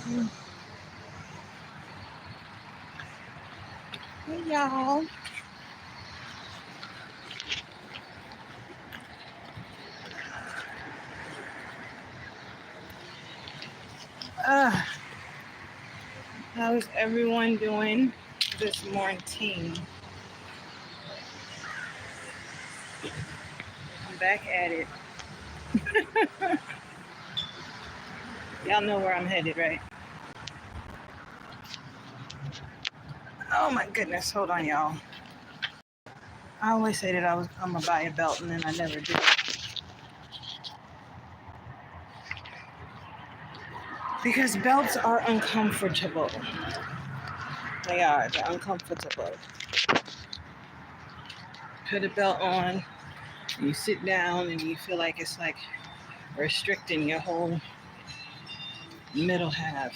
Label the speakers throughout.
Speaker 1: Hey, y'all. How is everyone doing this morning? I'm back at it. Y'all know where I'm headed, right? Oh my goodness, hold on, y'all. I always say that I'm gonna buy a belt and then I never do. Because belts are uncomfortable. They're uncomfortable. Put a belt on, you sit down and you feel like it's like restricting your whole middle half.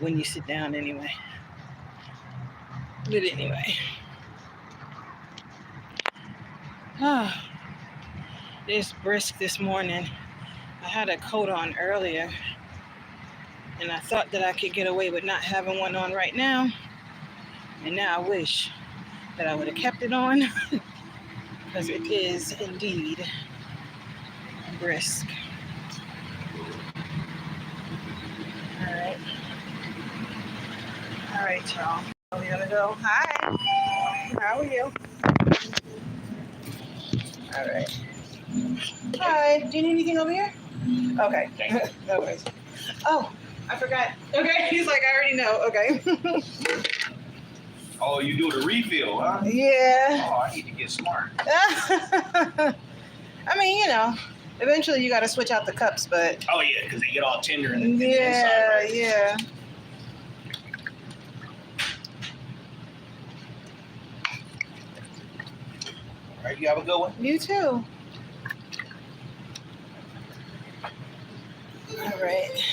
Speaker 1: When you sit down anyway. But anyway. It's brisk this morning. I had a coat on earlier and I thought that I could get away with not having one on right now. And now I wish that I would have kept it on because it is indeed brisk. All right, y'all. We're gonna go. Hi. How are you? All right. Hi. Do you need anything over here? Okay. No worries. Oh, I forgot. Okay. He's like, I already know. Okay.
Speaker 2: Oh, you do the refill, huh?
Speaker 1: Yeah.
Speaker 2: Oh, I need to get smart.
Speaker 1: I mean, you know, eventually you got to switch out the cups, but.
Speaker 2: Oh, yeah, because they get all tender in the inside, right?
Speaker 1: Yeah.
Speaker 2: All right, you have a good one?
Speaker 1: You too. All right.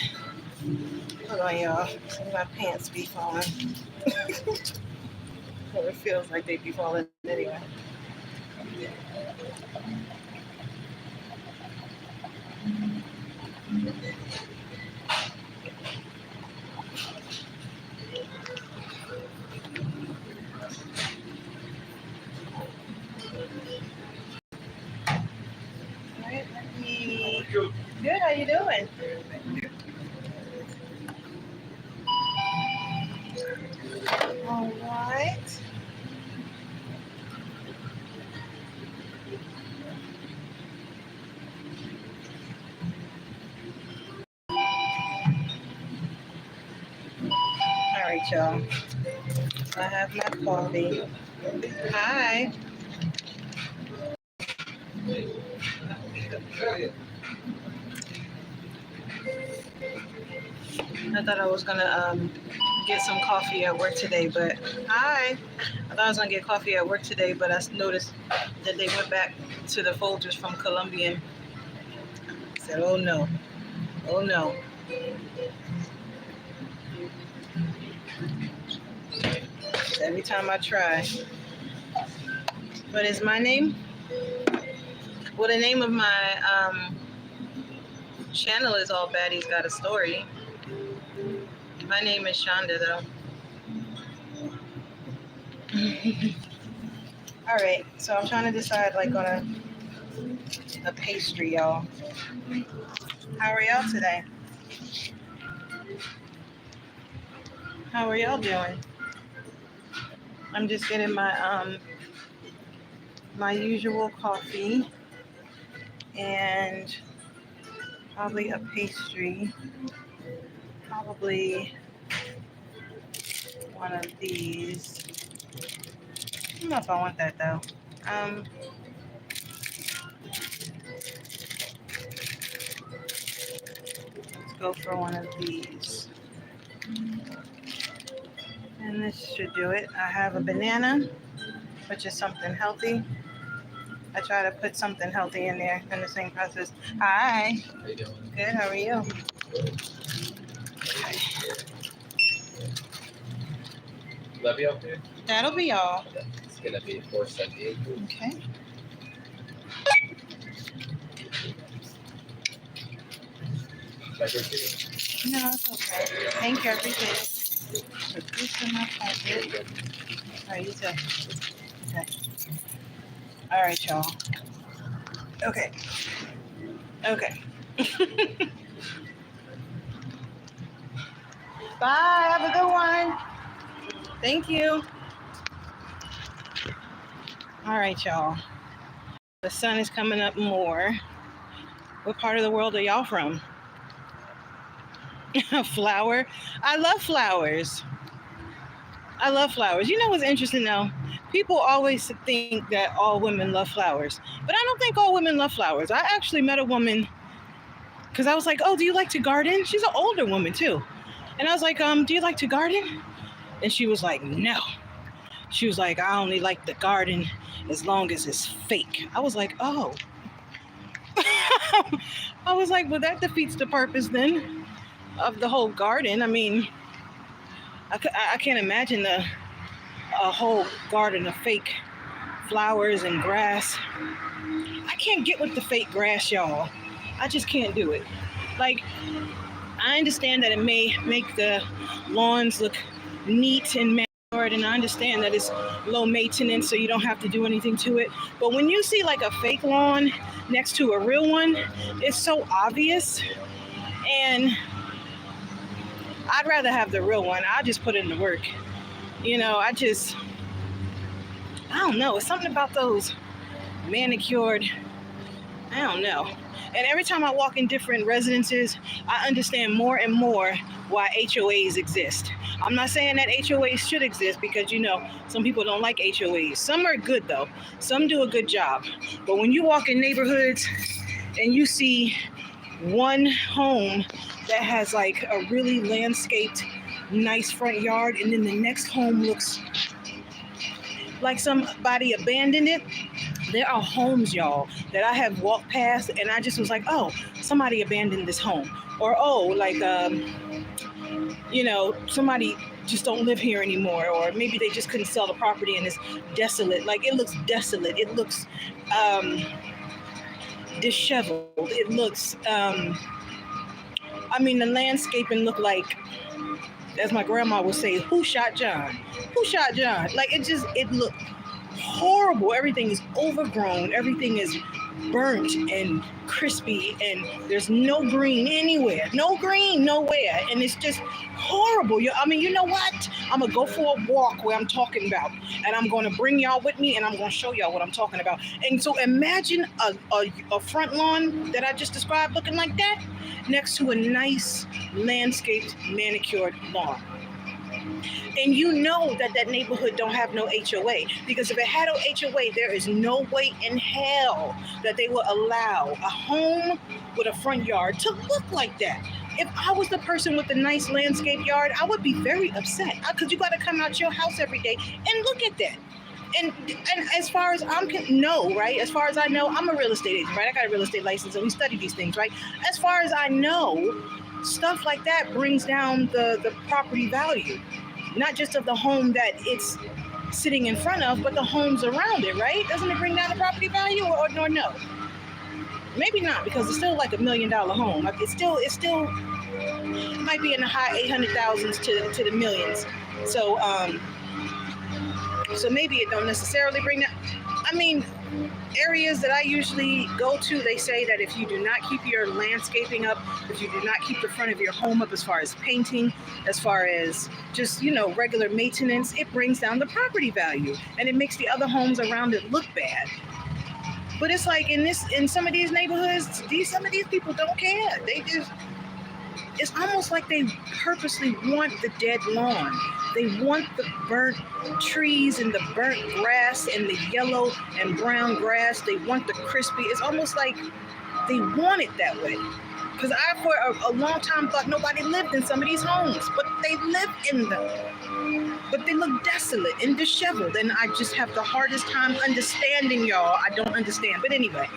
Speaker 1: Hold on, y'all. My pants be falling. Or it feels like they be falling anyway. All right, let me. Good, how you doing? All right. All right, y'all. I have my coffee. Hi. I thought I was gonna get some coffee at work today, but hi. I thought I was gonna get coffee at work today, but I noticed that they went back to the Folgers from Colombian. I said, oh no, oh no. Every time I try. What is my name? Well, the name of my channel is All Baddies Got a Story. My name is Shanda, though. All right, so I'm trying to decide like on a pastry, y'all. How are y'all today? How are y'all doing? I'm just getting my my usual coffee and probably a pastry. Probably one of these. I don't know if I want that though. Let's go for one of these. And this should do it. I have a banana, which is something healthy. I try to put something healthy in there in the same process. Hi.
Speaker 3: How you doing?
Speaker 1: Good, how are you?
Speaker 3: Will that be okay?
Speaker 1: That'll be all.
Speaker 3: It's gonna be 478.
Speaker 1: Okay.
Speaker 3: Like repeat.
Speaker 1: No, it's okay. Thank you. I appreciate it. Put this in my pocket. All right, you too. Okay. All right, y'all. Okay. Okay. Bye. Have a good one. Thank you. All right, y'all. The sun is coming up more. What part of the world are y'all from? Flower? I love flowers. I love flowers. You know what's interesting though? People always think that all women love flowers, but I don't think all women love flowers. I actually met a woman because I was like, oh, do you like to garden? She's an older woman too. And I was like, do you like to garden? And she was like, no. She was like, I only like the garden as long as it's fake. I was like, oh. I was like, well, that defeats the purpose then of the whole garden. I mean, I can't imagine a whole garden of fake flowers and grass. I can't get with the fake grass, y'all. I just can't do it. Like, I understand that it may make the lawns look neat and manicured, and I understand that it's low maintenance, so you don't have to do anything to it. But when you see like a fake lawn next to a real one, it's so obvious. And I'd rather have the real one. I'll just put in the work. You know, I don't know. It's something about those manicured, I don't know. And every time I walk in different residences, I understand more and more why HOAs exist. I'm not saying that HOAs should exist because, you know, some people don't like HOAs. Some are good though. Some do a good job. But when you walk in neighborhoods and you see one home that has like a really landscaped, nice front yard, and then the next home looks like somebody abandoned it. There are homes, y'all, that I have walked past and I just was like, oh, somebody abandoned this home. Or, oh, like, you know, somebody just don't live here anymore. Or maybe they just couldn't sell the property and it's desolate. Like, it looks desolate. It looks disheveled. It looks, I mean, the landscaping looked like, as my grandma would say, who shot John? Who shot John? Like, it looked horrible. Everything is overgrown. Everything is burnt and crispy, and there's no green anywhere. No green nowhere. And it's just horrible. I mean, you know what? I'm going to go for a walk where I'm talking about, and I'm going to bring y'all with me, and I'm going to show y'all what I'm talking about. And so imagine a front lawn that I just described looking like that next to a nice landscaped manicured lawn. And you know that neighborhood don't have no HOA, because if it had no HOA, there is no way in hell that they will allow a home with a front yard to look like that. If I was the person with the nice landscape yard, I would be very upset, because you got to come out your house every day and look at that. And as far as right? As far as I know, I'm a real estate agent, right? I got a real estate license, and we study these things, right? As far as I know, stuff like that brings down the property value. Not just of the home that it's sitting in front of, but the homes around it, right? Doesn't it bring down the property value or no? Maybe not, because it's still like $1 million home. It still might be in the high 800,000s to the millions. So maybe it don't necessarily bring that. I mean, areas that I usually go to, they say that if you do not keep your landscaping up, if you do not keep the front of your home up as far as painting, as far as just, you know, regular maintenance, it brings down the property value and it makes the other homes around it look bad. But it's like in some of these neighborhoods, some of these people don't care. It's almost like they purposely want the dead lawn. They want the burnt trees and the burnt grass and the yellow and brown grass. They want the crispy. It's almost like they want it that way. Because I, for a long time, thought nobody lived in some of these homes, but they live in them. But they look desolate and disheveled, and I just have the hardest time understanding y'all. I don't understand. But anyway,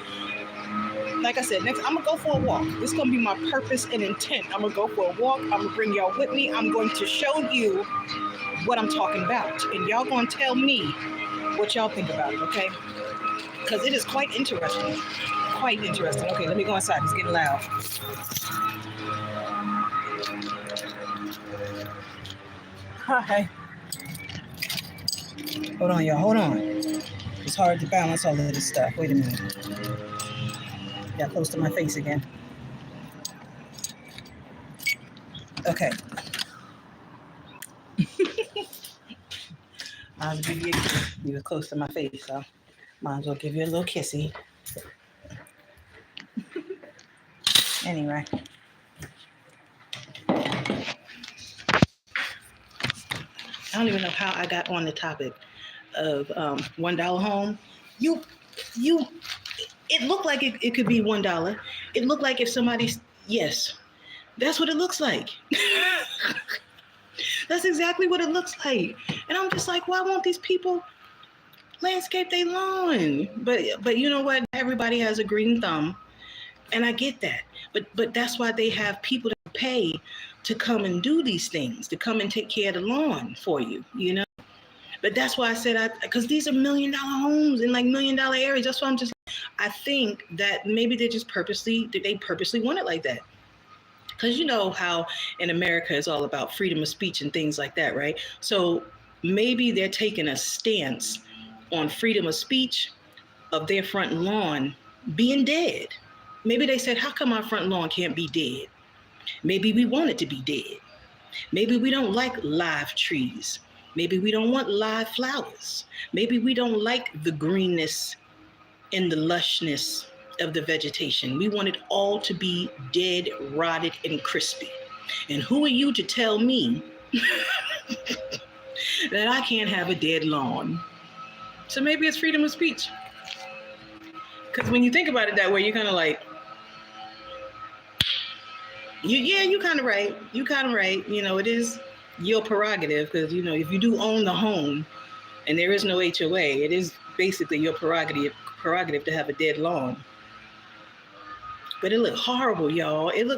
Speaker 1: like I said, next I'm gonna go for a walk. This is gonna be my purpose and intent. I'm gonna go for a walk. I'm gonna bring y'all with me. I'm going to show you what I'm talking about, and y'all gonna tell me what y'all think about it, okay? Because it is quite interesting. Quite interesting. Okay, let me go inside. It's getting loud. Hi. Hold on, y'all. Hold on. It's hard to balance all of this stuff. Wait a minute. Got close to my face again. Okay. I'll give you a kiss. You were close to my face, so might as well give you a little kissy. Anyway. I don't even know how I got on the topic of $1 home. It looked like it could be $1. It looked like if somebody's, yes, that's what it looks like. That's exactly what it looks like. And I'm just like, why won't these people landscape their lawn? But you know what? Everybody has a green thumb, and I get that. But that's why they have people that pay to come and do these things, to come and take care of the lawn for you, you know? But that's why I said, because these are $1 million homes in like $1 million areas. That's why I'm just, I think that maybe they purposely want it like that. Because you know how in America it's all about freedom of speech and things like that, right? So maybe they're taking a stance on freedom of speech of their front lawn being dead. Maybe they said, how come our front lawn can't be dead? Maybe we want it to be dead. Maybe we don't like live trees. Maybe we don't want live flowers. Maybe we don't like the greenness and the lushness of the vegetation. We want it all to be dead, rotted, and crispy. And who are you to tell me that I can't have a dead lawn? So maybe it's freedom of speech. Because when you think about it that way, you're kind of like, you're kind of right. You're kind of right. You know, it is your prerogative because, you know, if you do own the home and there is no HOA, it is basically your prerogative to have a dead lawn. But it looked horrible, y'all. It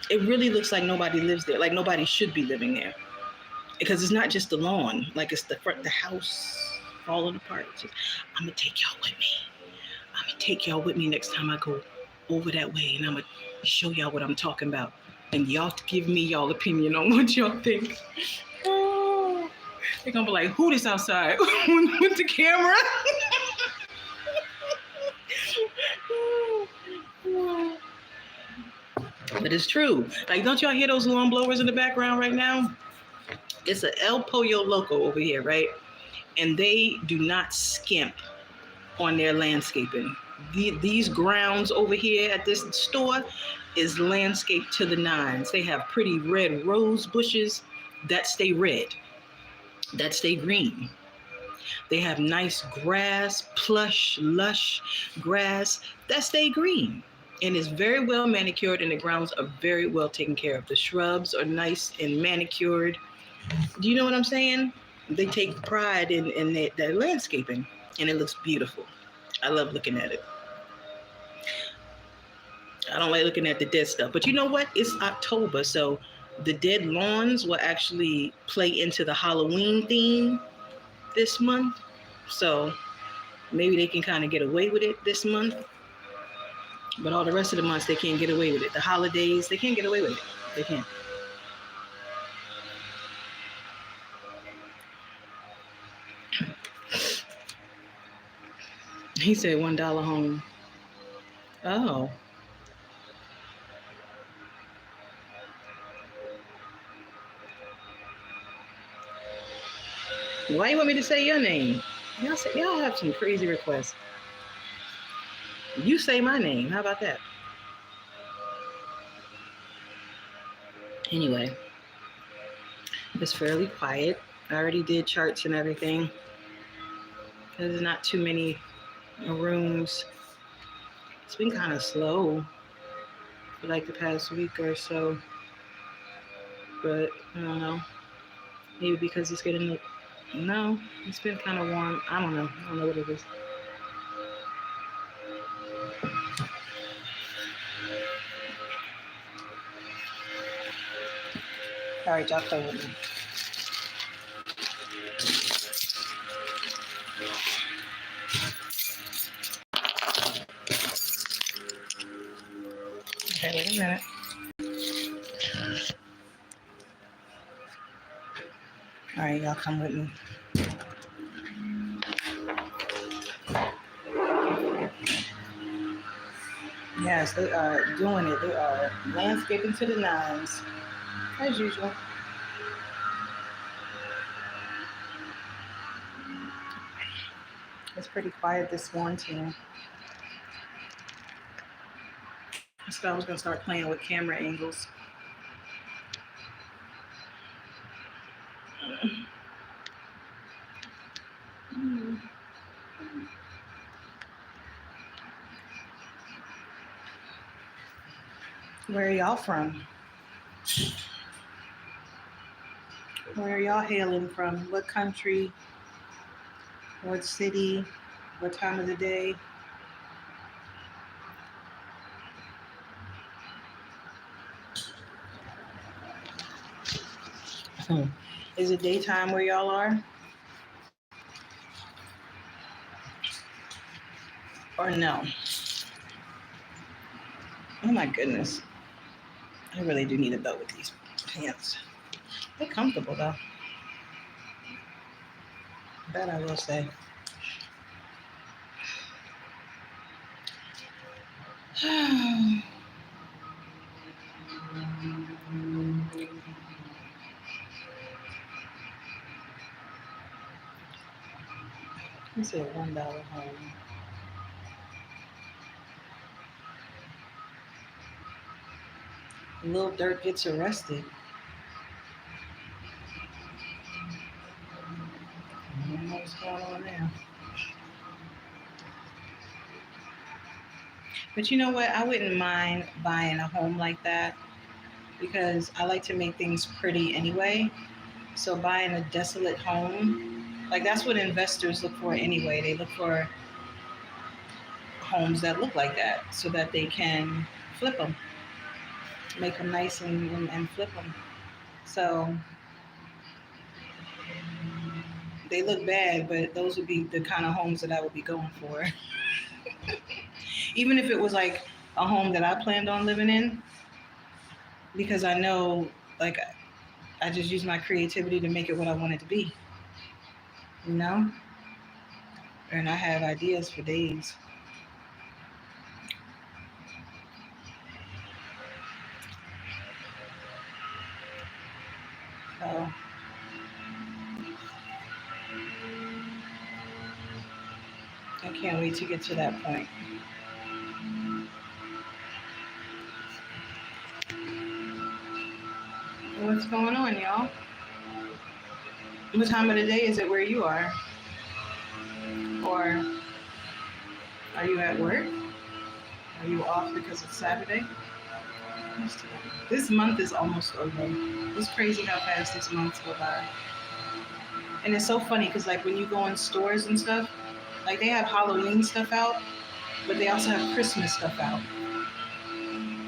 Speaker 1: really looks like nobody lives there. Like nobody should be living there. Because it's not just the lawn. Like it's the house falling apart. I'm going to take y'all with me. I'm going to take y'all with me next time I go over that way. And I'm going to show y'all what I'm talking about. And y'all give me y'all opinion on what y'all think. Oh, they're going to be like, who this outside with the camera? But it's true. Like, don't y'all hear those lawn blowers in the background right now? It's a El Pollo Loco over here, right? And they do not skimp on their landscaping. These grounds over here at this store is landscaped to the nines. They have pretty red rose bushes that stay red, that stay green. They have nice grass, plush, lush grass that stay green. And it's very well manicured and the grounds are very well taken care of. The shrubs are nice and manicured. Do you know what I'm saying? They take pride in their landscaping and it looks beautiful. I love looking at it. I don't like looking at the dead stuff, but you know what? It's October, so the dead lawns will actually play into the Halloween theme this month. So maybe they can kind of get away with it this month. But all the rest of the months, they can't get away with it. The holidays, they can't get away with it. They can't. He said $1 home. Oh. Why you want me to say your name? Y'all have some crazy requests. You say my name. How about that? Anyway, it's fairly quiet. I already did charts and everything. There's not too many rooms. It's been kind of slow for like the past week or so. But I don't know. Maybe because it's getting... No, it's been kind of warm. I don't know. I don't know what it is. All right, y'all play with me. Okay, wait a minute. All right, y'all come with me. Yes, they are doing it. They are landscaping to the nines, as usual. It's pretty quiet this morning. So I was gonna start playing with camera angles. Where are y'all from? Where are y'all hailing from? What country? What city? What time of the day? Is it daytime where y'all are? Or no? Oh my goodness. I really do need a belt with these pants. They're comfortable though. That I will say. This is a $1 home. Lil Durk gets arrested. I don't know what's going on there. But you know what? I wouldn't mind buying a home like that because I like to make things pretty anyway. So buying a desolate home, like that's what investors look for anyway. They look for homes that look like that so that they can flip them, make them nice and flip them. So they look bad, but those would be the kind of homes that I would be going for. Even if it was like a home that I planned on living in, because I know, like, I just use my creativity to make it what I want it to be, you know? And I have ideas for days. So I can't wait to get to that point. What's going on, y'all? What time of the day is it where you are? Or are you at work? Are you off because it's Saturday? This month is almost over. It's crazy how fast these months go by. And it's so funny because like when you go in stores and stuff, like they have Halloween stuff out, but they also have Christmas stuff out.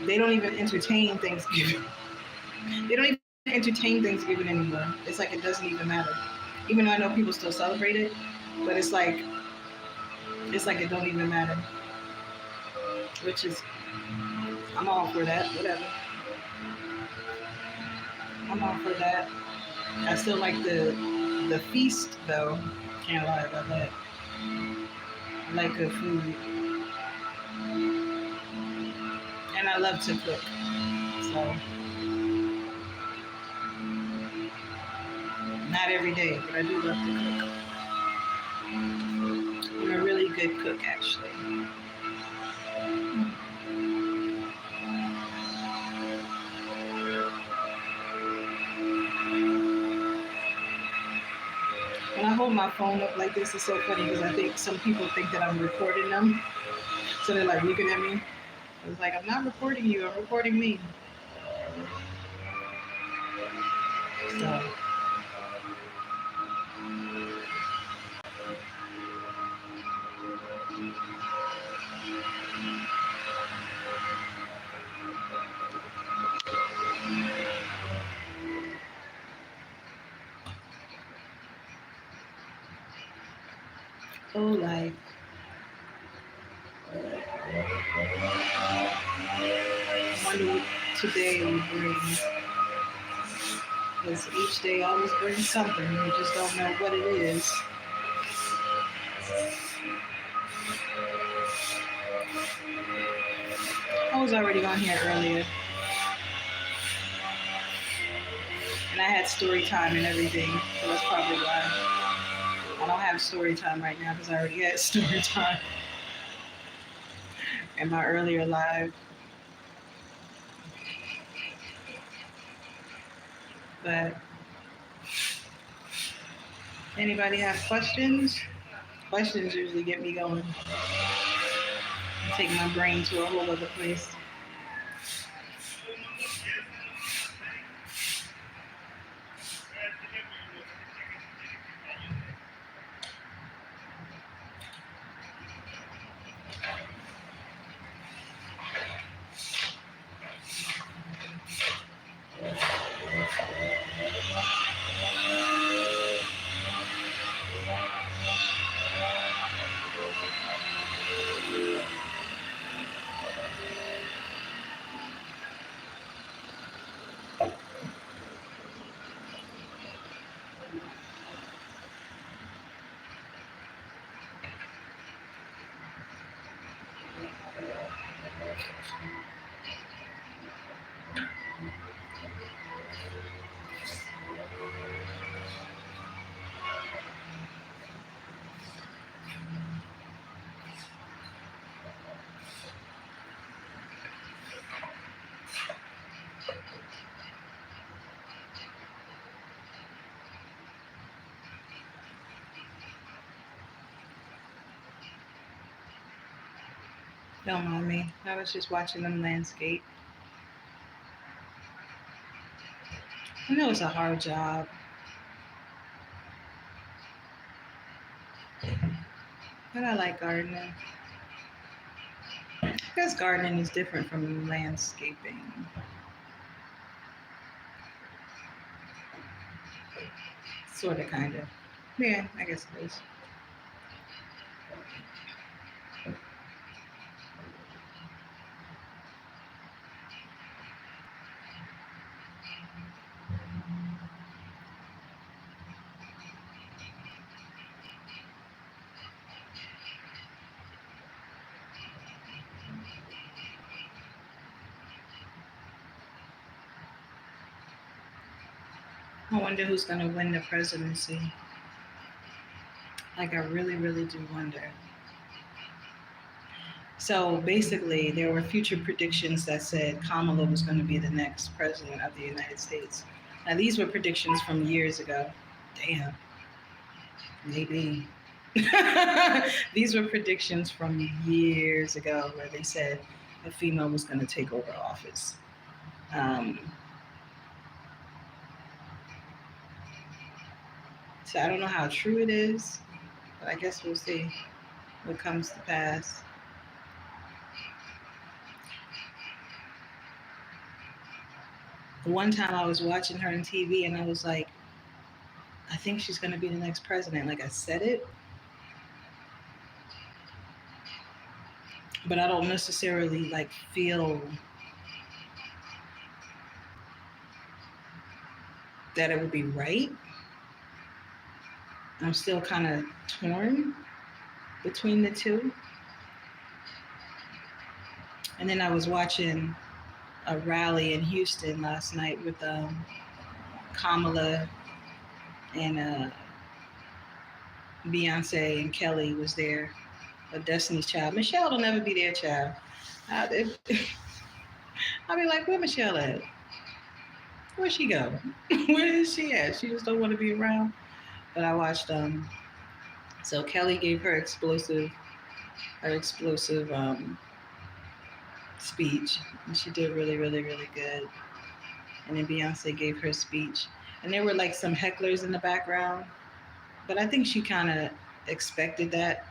Speaker 1: They don't even entertain Thanksgiving. They don't even entertain Thanksgiving anymore. It's like it doesn't even matter. Even though I know people still celebrate it, but it's like it don't even matter. Which is, I'm all for that, whatever. I'm all for that. I still like the feast though. Can't lie about that. I like good food. And I love to cook. So not every day, but I do love to cook. I'm a really good cook actually. When I hold my phone up like this, it's so funny because I think some people think that I'm recording them. So they're like looking at me. I was like, I'm not recording you, I'm recording me. So. Oh, life. I wonder what today will bring. Because each day always brings something. You just don't know what it is. I was already on here earlier. And I had story time and everything. So that's probably why. I don't have story time right now because I already had story time in my earlier live. But anybody have questions? Questions usually get me going. Take my brain to a whole other place. Don't mind me. I was just watching them landscape. I know it's a hard job. But I like gardening. I guess gardening is different from landscaping. Sort of, kind of. Yeah, I guess it is. I wonder who's going to win the presidency. Like, I really, really do wonder. So basically, there were future predictions that said Kamala was going to be the next president of the United States. Now, these were predictions from years ago. Damn. Maybe. These were predictions from years ago where they said a female was going to take over office. So I don't know how true it is, but I guess we'll see what comes to pass. One time I was watching her on TV and I was like, I think she's going to be the next president. Like, I said it, but I don't necessarily like feel that it would be right. I'm still kind of torn between the two. And then I was watching a rally in Houston last night with Kamala and Beyonce and Kelly was there. A Destiny's Child. Michelle will never be their child. I'll be like, where Michelle at? Where'd she go? Where is she at? She just don't want to be around. But I watched so Kelly gave her explosive speech, and she did really, really, really good. And then Beyonce gave her speech, and there were like some hecklers in the background, but I think she kind of expected that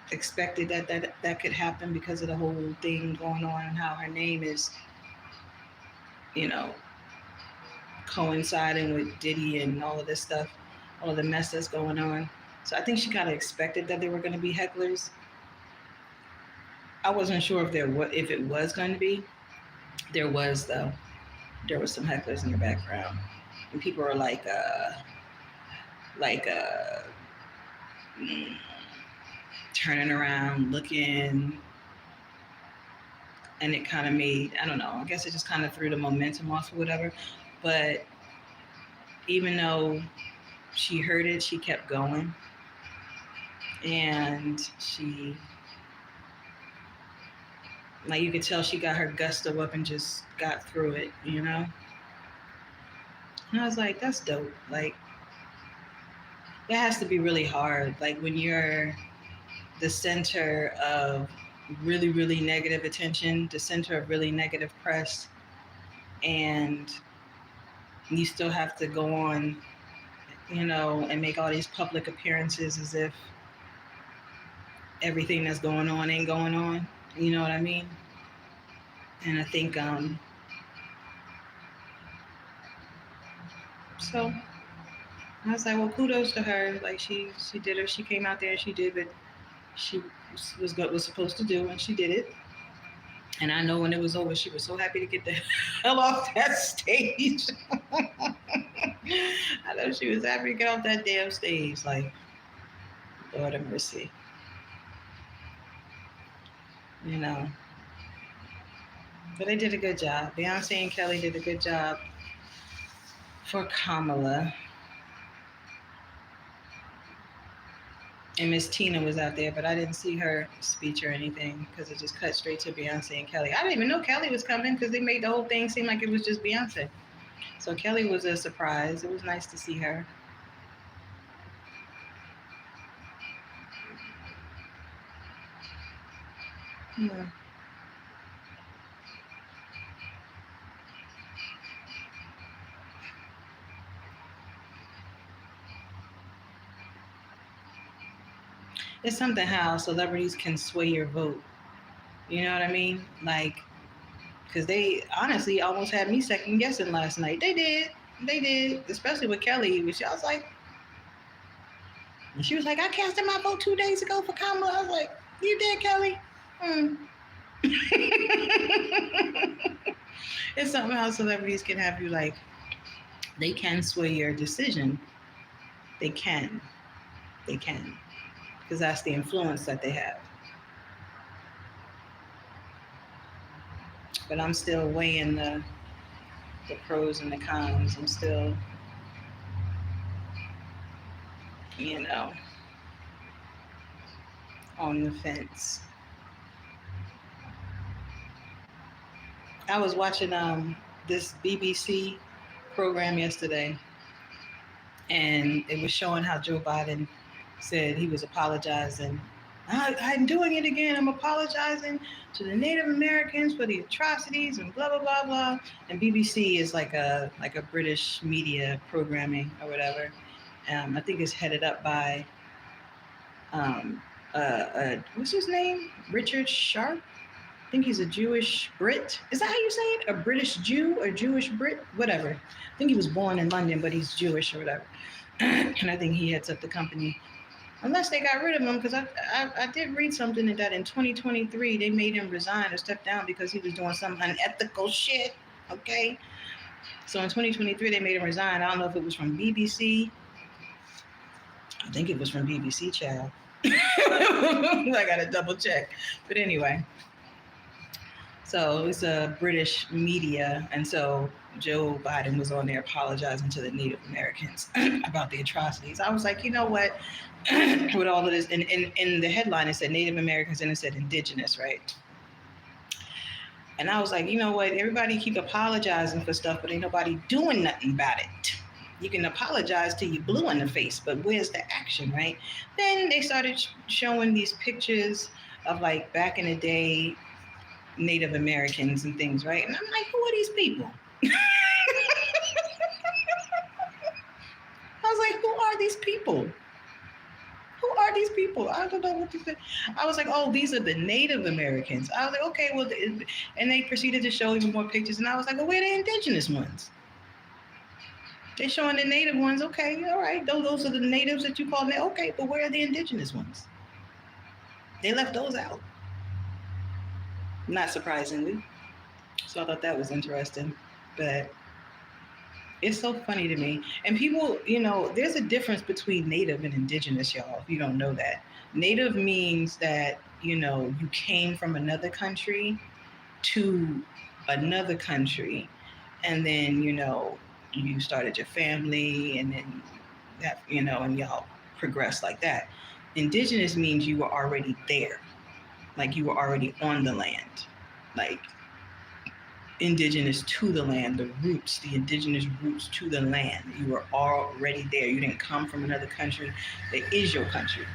Speaker 1: could happen because of the whole thing going on and how her name is, coinciding with Diddy and all of this stuff, all of the mess that's going on. So I think she kind of expected that there were going to be hecklers. I wasn't sure if it was going to be. There was, though. There were some hecklers in the background. and people are like turning around, looking, and it kind of made, I don't know, I guess it just kind of threw the momentum off or whatever. But even though she heard it, she kept going, and she, like, you could tell she got her gusto up and just got through it, you know? And I was like, that's dope. Like, that has to be really hard. Like, when you're the center of really, really negative attention, the center of really negative press, and you still have to go on, you know, and make all these public appearances as if everything that's going on ain't going on. You know what I mean? And I think, so I was like, well, kudos to her. Like, she did her. She came out there and she did what she was supposed to do, and she did it. And I know when it was over, she was so happy to get the hell off that stage. I know she was happy to get off that damn stage. Like, Lord have mercy. You know. But they did a good job. Beyonce and Kelly did a good job for Kamala. And Miss Tina was out there, but I didn't see her speech or anything because it just cut straight to Beyonce and Kelly. I didn't even know Kelly was coming because they made the whole thing seem like it was just Beyonce. So Kelly was a surprise. It was nice to see her. Yeah. It's something how celebrities can sway your vote. You know what I mean? Like, because they honestly almost had me second guessing last night. They did, especially with Kelly. I was like, and she was like, I casted my vote 2 days ago for Kamala. I was like, you did, Kelly? It's something how celebrities can have you like, they can sway your decision. They can. Because that's the influence that they have. But I'm still weighing the pros and the cons. I'm still, you know, on the fence. I was watching this BBC program yesterday, and it was showing how Joe Biden said he was apologizing. I'm doing it again. I'm apologizing to the Native Americans for the atrocities and blah, blah, blah, blah. And BBC is like a British media programming or whatever. I think it's headed up by, what's his name? Richard Sharp? I think he's a Jewish Brit. Is that how you say it? A British Jew or Jewish Brit? Whatever. I think he was born in London, but he's Jewish or whatever. And I think he heads up the company. Unless they got rid of him, because I did read something that in 2023 they made him resign or step down because he was doing some unethical shit. Okay, so in 2023 they made him resign. I don't know if it was from BBC. I think it was from BBC, child. I gotta double check. But anyway, so it's a British media, and so Joe Biden was on there apologizing to the Native Americans about the atrocities. I was like, you know what? With all of this, in the headline it said Native Americans and it said Indigenous, right? And I was like, you know what? Everybody keep apologizing for stuff, but ain't nobody doing nothing about it. You can apologize till you blue in the face, but where's the action, right? Then they started showing these pictures of like back in the day Native Americans and things, right? And I'm like, who are these people? I was like, who are these people? Who are these people? I don't know what to say. I was like, oh, these are the Native Americans. I was like, okay, well, and they proceeded to show even more pictures. And I was like, well, where are the indigenous ones? They're showing the native ones. Okay, all right. Those are the natives that you call them. Okay, but where are the indigenous ones? They left those out. Not surprisingly. So I thought that was interesting. But It's so funny to me. And people, you know, there's a difference between native and indigenous, y'all, if you don't know that. Native means that, you know, you came from another country to another country, and then, you know, you started your family, and then that, you know, and y'all progress like that. Indigenous means you were already there, like you were already on the land, like indigenous to the land, the roots, the indigenous roots to the land. You were already there. You didn't come from another country that is your country.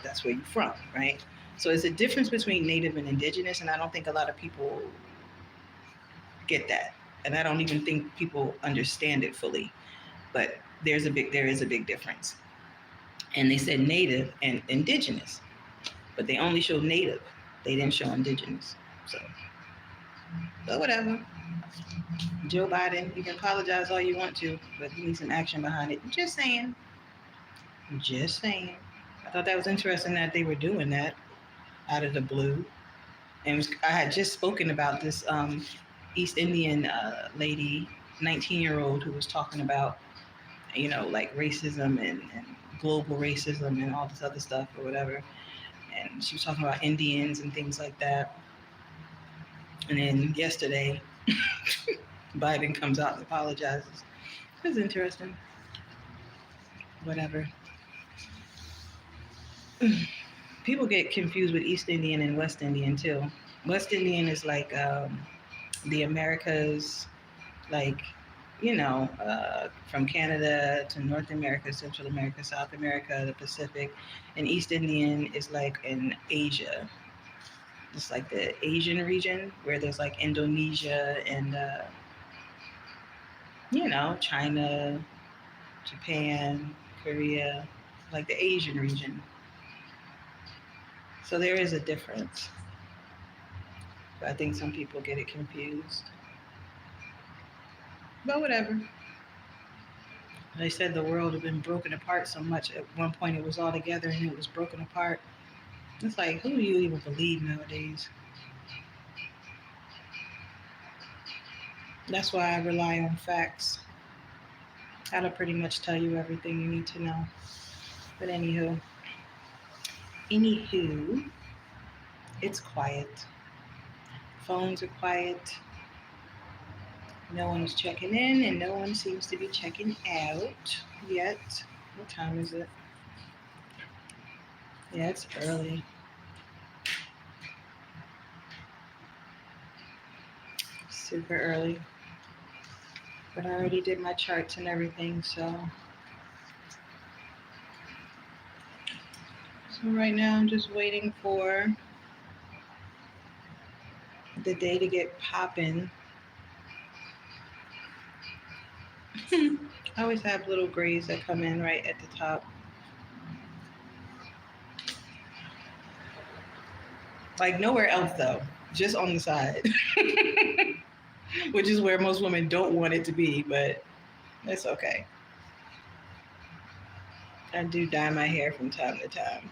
Speaker 1: That's where you're from, right? So there's a difference between native and indigenous, and I don't think a lot of people get that. And I don't even think people understand it fully. But there is a big difference. And they said native and indigenous, but they only showed native. They didn't show indigenous. So, but whatever. Joe Biden, you can apologize all you want to, but you need some action behind it. Just saying. Just saying. I thought that was interesting that they were doing that out of the blue. And I had just spoken about this East Indian lady, 19-year-old, who was talking about, you know, like racism and global racism and all this other stuff or whatever. And she was talking about Indians and things like that. And then yesterday, Biden comes out and apologizes. It was interesting. Whatever. People get confused with East Indian and West Indian too. West Indian is like the Americas, like, you know, from Canada to North America, Central America, South America, the Pacific. And East Indian is like in Asia. It's like the Asian region where there's like Indonesia and, you know, China, Japan, Korea, like the Asian region. So there is a difference. But I think some people get it confused. But whatever. They said the world had been broken apart so much. At one point it was all together and it was broken apart. It's like, who do you even believe nowadays? That's why I rely on facts. That'll pretty much tell you everything you need to know. But anywho, it's quiet. Phones are quiet. No one's checking in and no one seems to be checking out yet. What time is it? Yeah, it's early. Super early. But I already did my charts and everything, so right now I'm just waiting for the day to get poppin'. I always have little grays that come in right at the top. Like nowhere else though, just on the side. Which is where most women don't want it to be, but it's okay. I do dye my hair from time to time.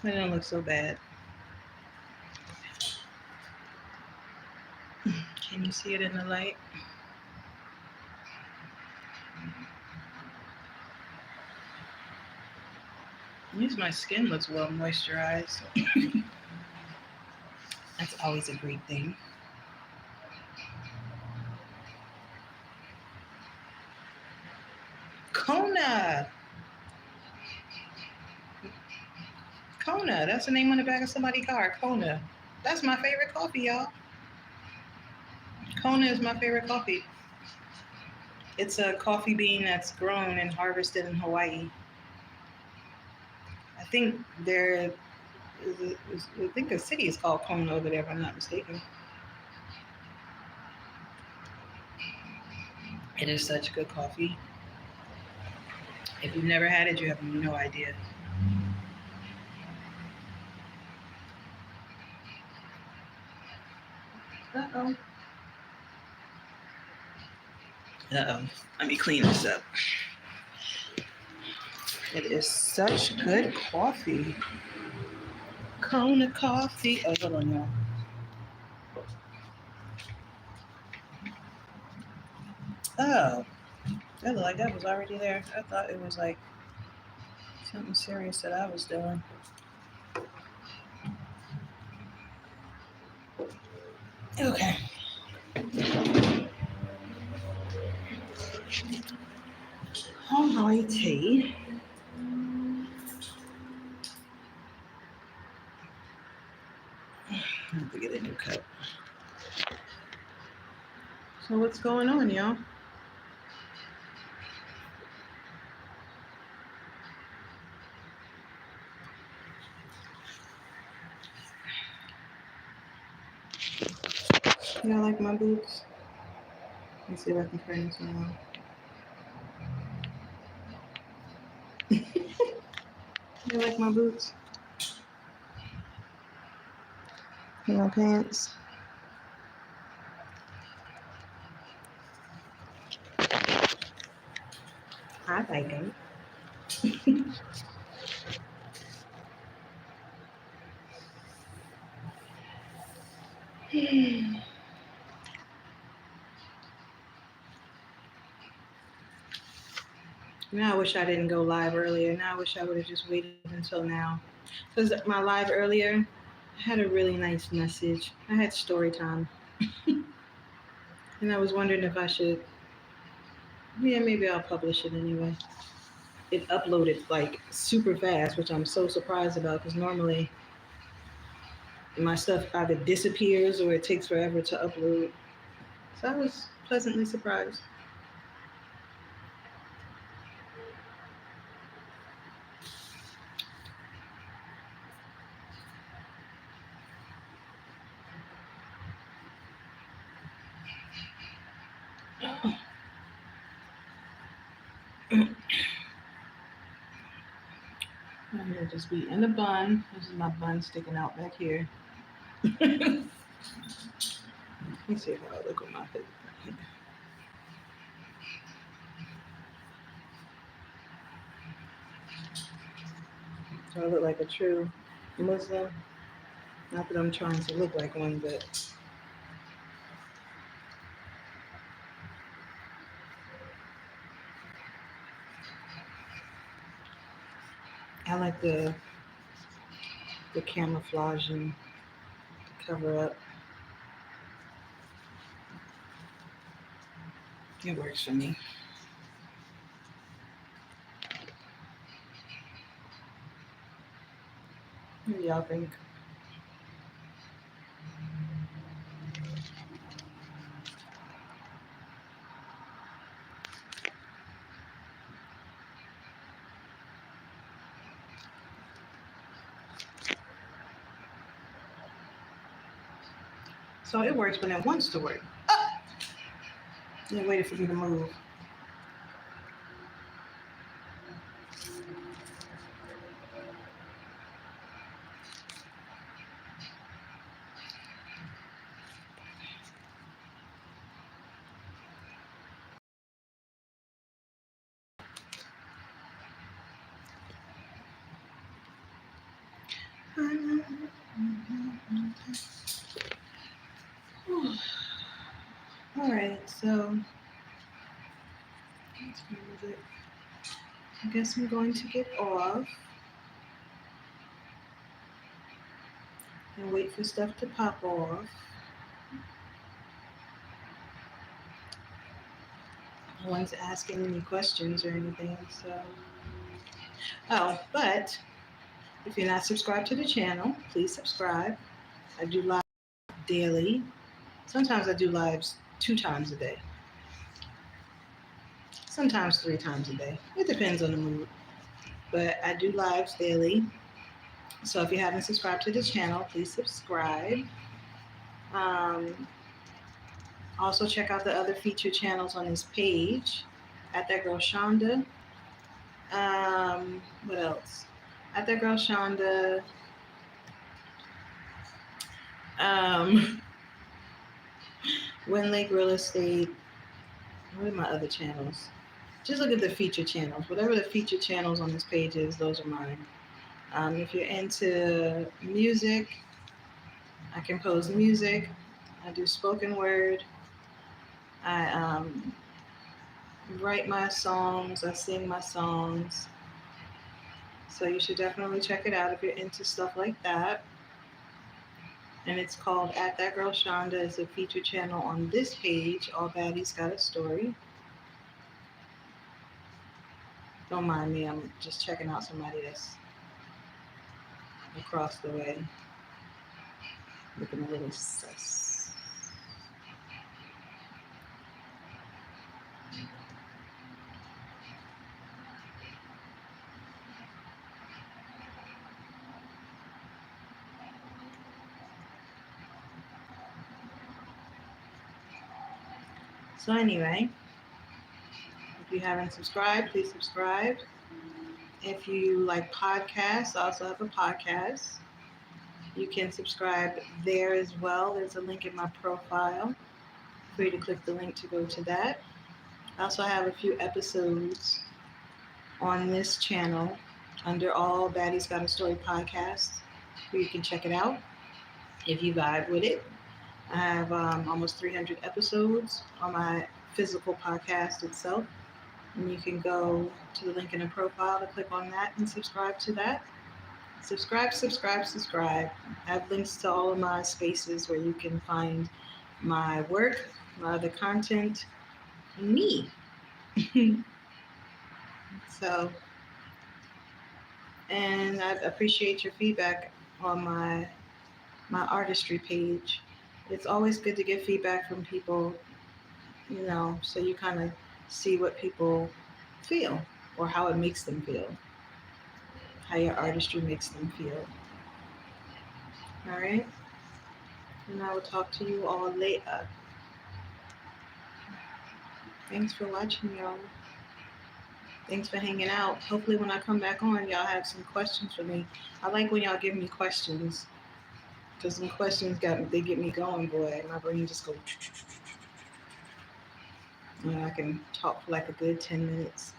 Speaker 1: It don't look so bad. Can you see it in the light? At least my skin looks well moisturized. That's always a great thing. Kona, that's the name on the back of somebody's car. Kona. That's my favorite coffee, y'all. Kona is my favorite coffee. It's a coffee bean that's grown and harvested in Hawaii. I think I think the city is called Kona over there, if I'm not mistaken. It is such good coffee. If you've never had it, you have no idea. Uh-oh. Let me clean this up. It is such good coffee. Kona coffee. Oh, hold on, y'all. Oh, that looked like that was already there. I thought it was like something serious that I was doing. Okay. All righty. I have to get a new cup. So what's going on, y'all? Y'all like my boots? Let me see if I can turn this one on. You like my boots? And my pants? I like them. Now I wish I didn't go live earlier. Now I wish I would have just waited until now. Because my live earlier had a really nice message. I had story time. And I was wondering if I should, maybe I'll publish it anyway. It uploaded like super fast, which I'm so surprised about because normally my stuff either disappears or it takes forever to upload. So I was pleasantly surprised. I'm gonna just be in the bun. This is my bun sticking out back here. Let me see if I look at my hood. Do I look like a true Muslim? Not that I'm trying to look like one, but I like the camouflage and cover up. It works for me. What do y'all think? So it works when it wants to work. Yeah, waiting for me to move. All right, so I guess I'm going to get off and wait for stuff to pop off. No one's asking any questions or anything, so. Oh, but if you're not subscribed to the channel, please subscribe. I do live daily. Sometimes I do lives 2 times a day. Sometimes 3 times a day. It depends on the mood. But I do lives daily. So if you haven't subscribed to the channel, please subscribe. Also check out the other featured channels on this page. At That Girl Shanda. What else? At That Girl Shanda. Wind Lake Real Estate. What are my other channels? Just look at the featured channels. Whatever the featured channels on this page is, those are mine. If you're into music, I compose music. I do spoken word. I write my songs. I sing my songs. So you should definitely check it out if you're into stuff like that. And it's called At That Girl Shanda. It's a featured channel on this page. All Baddies Got a Story. Don't mind me. I'm just checking out somebody that's across the way. Looking a little sus. So anyway, if you haven't subscribed, please subscribe. If you like podcasts, I also have a podcast. You can subscribe there as well. There's a link in my profile for you to click the link to go to that. I also have a few episodes on this channel under All Baddies Got a Story podcast where you can check it out if you vibe with it. I have almost 300 episodes on my physical podcast itself. And you can go to the link in the profile to click on that and subscribe to that. Subscribe. I have links to all of my spaces where you can find my work, my other content, and me. So, and I appreciate your feedback on my artistry page. It's always good to get feedback from people, so you kind of see what people feel or how it makes them feel, how your artistry makes them feel. All right? And I will talk to you all later. Thanks for watching, y'all. Thanks for hanging out. Hopefully when I come back on, y'all have some questions for me. I like when y'all give me questions, because some questions they get me going, boy. My brain just goes, and I can talk for like a good 10 minutes.